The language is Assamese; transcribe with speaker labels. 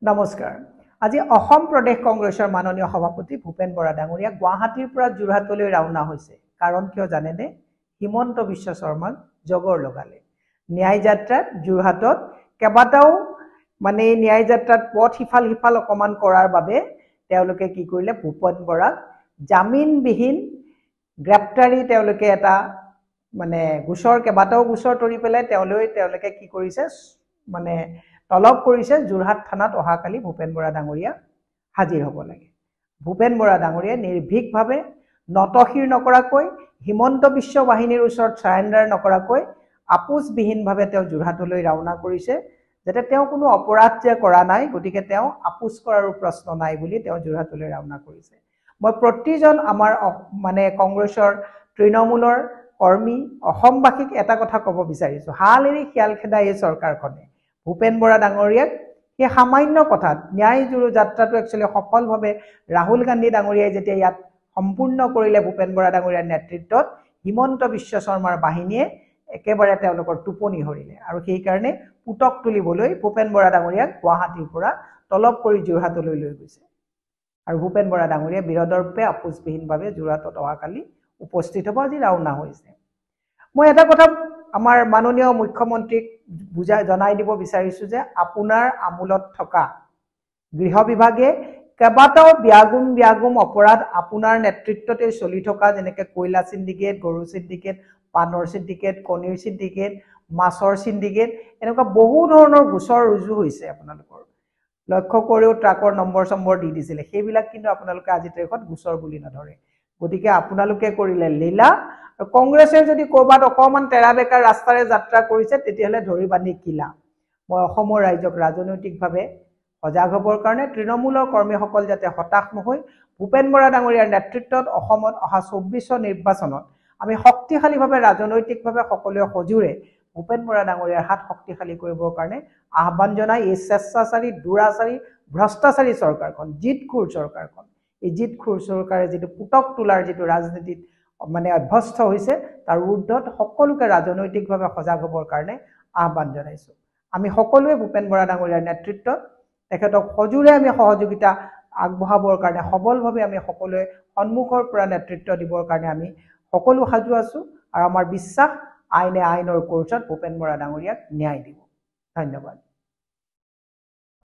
Speaker 1: নমস্কাৰ। আজি অসম প্ৰদেশ কংগ্ৰেছৰ মাননীয় সভাপতি ভূপেন বৰা ডাঙৰীয়া গুৱাহাটীৰ পৰা যোৰহাটলৈ ৰাওনা হৈছে। কাৰণ কিয় জানেনে? হিমন্ত বিশ্ব শৰ্মাক জগৰ লগালে। ন্যায় যাত্ৰাত যোৰহাটত কেইবাটাও এই ন্যায় যাত্ৰাত পথ সিফাল অকমান কৰাৰ বাবে তেওঁলোকে কি কৰিলে? ভূপেন বৰাক জামিনবিহীন গ্ৰেপ্তাৰী তেওঁলোকে এটা কেইবাটাও গোচৰ তৰি পেলাই তেওঁলোকে কি কৰিছে? তলব কৰিছে যোৰহাট থানাত অহাকালি ভূপেন বৰা ডাঙৰীয়া হাজিৰ হ'ব লাগে। ভূপেন বৰা ডাঙৰীয়া নিৰ্ভীকভাৱে নতশিৰ নকৰাকৈ হিমন্ত বিশ্ব বাহিনীৰ ওচৰত সাৰেণ্ডাৰ নকৰাকৈ আপোচবিহীনভাৱে তেওঁ যোৰহাটলৈ ৰাওনা কৰিছে, যাতে তেওঁ কোনো অপৰাধ যে কৰা নাই, গতিকে তেওঁ আপোচ কৰাৰো প্ৰশ্ন নাই বুলি তেওঁ যোৰহাটলৈ ৰাওনা কৰিছে। মই প্ৰতিজন আমাৰ কংগ্ৰেছৰ তৃণমূলৰ কৰ্মী অসমবাসীক এটা কথা ক'ব বিচাৰিছোঁ, হাল এৰি শিয়াল খেদা এই চৰকাৰখনে ভূপেন বৰা ডাঙৰীয়াক সেই সামান্য কথাত ন্যায় যাত্ৰাটো একচুৱেলি সফলভাৱে ৰাহুল গান্ধী ডাঙৰীয়াই যেতিয়া ইয়াত সম্পূৰ্ণ কৰিলে ভূপেন বৰা ডাঙৰীয়াৰ নেতৃত্বত, হিমন্ত বিশ্ব শৰ্মাৰ বাহিনীয়ে একেবাৰে তেওঁলোকৰ টোপনি হৰিলে আৰু সেইকাৰণে পুতক তুলিবলৈ ভূপেন বৰা ডাঙৰীয়াক গুৱাহাটীৰ পৰা তলব কৰি যোৰহাটলৈ লৈ গৈছে। আৰু ভূপেন বৰা ডাঙৰীয়া বিৰদৰ্পে আপোচবিহীনভাৱে যোৰহাটত অহাকালি উপস্থিত হ'ব, আজি ৰাওনা হৈছে। মই এটা কথা আমাৰ মাননীয় মুখ্যমন্ত্ৰীক জনাই দিব বিচাৰিছোঁ যে আপোনাৰ আমোলত থকা গৃহ বিভাগে কেইবাটাও ব্যাগুম অপৰাধ আপোনাৰ নেতৃত্বতে চলি থকা, যেনেকৈ কয়লা চিণ্ডিকেট, গৰু চিণ্ডিকেট, পাণৰ চিণ্ডিকেট, কণীৰ চিণ্ডিকেট, মাছৰ চিণ্ডিকেট, এনেকুৱা বহু ধৰণৰ গোচৰ ৰুজু হৈছে। আপোনালোকৰ লক্ষ্য কৰিও ট্ৰাকৰ নম্বৰ দি দিছিলে, সেইবিলাক কিন্তু আপোনালোকে আজি তাৰিখত গোচৰ বুলি নধৰে। গতিকে আপোনালোকে কৰিলে লীলা। কংগ্ৰেছে যদি ক'ৰবাত অকণমান তেৰা বেকা ৰাস্তাৰে যাত্ৰা কৰিছে, তেতিয়াহ'লে ধৰি বান্ধি কিলা। মই অসমৰ ৰাইজক ৰাজনৈতিকভাৱে সজাগ হ'বৰ কাৰণে তৃণমূলৰ কৰ্মীসকল যাতে হতাশ নহৈ ভূপেন বৰা ডাঙৰীয়াৰ নেতৃত্বত অসমত অহা 24 নিৰ্বাচনত আমি শক্তিশালীভাৱে ৰাজনৈতিকভাৱে সকলোৱে সজোৰে ভূপেন বৰা ডাঙৰীয়াৰ হাত শক্তিশালী কৰিবৰ কাৰণে আহ্বান জনাই এই স্বেচ্ছাচাৰী, দুৰাচাৰী, ভ্ৰষ্টাচাৰী চৰকাৰখন, জিতখোৰ চৰকাৰখন, এই জিতখোৰ চৰকাৰে যিটো পুতক তোলাৰ যিটো ৰাজনীতিত অভ্যস্ত হৈছে, তাৰ ঊৰ্ধত সকলোকে ৰাজনৈতিকভাৱে সজাগ হ'বৰ কাৰণে আহ্বান জনাইছোঁ। আমি সকলোৱে ভূপেন বৰা ডাঙৰীয়াৰ নেতৃত্বত তেখেতক সজোৰে আমি সহযোগিতা আগবঢ়াবৰ কাৰণে সবলভাৱে আমি সকলোৱে সন্মুখৰ পৰা নেতৃত্ব দিবৰ কাৰণে আমি সকলো সাজু আছোঁ আৰু আমাৰ বিশ্বাস আইনে আইনৰ কোৰ্টত ভূপেন বৰা ডাঙৰীয়াক ন্যায় দিব। ধন্যবাদ।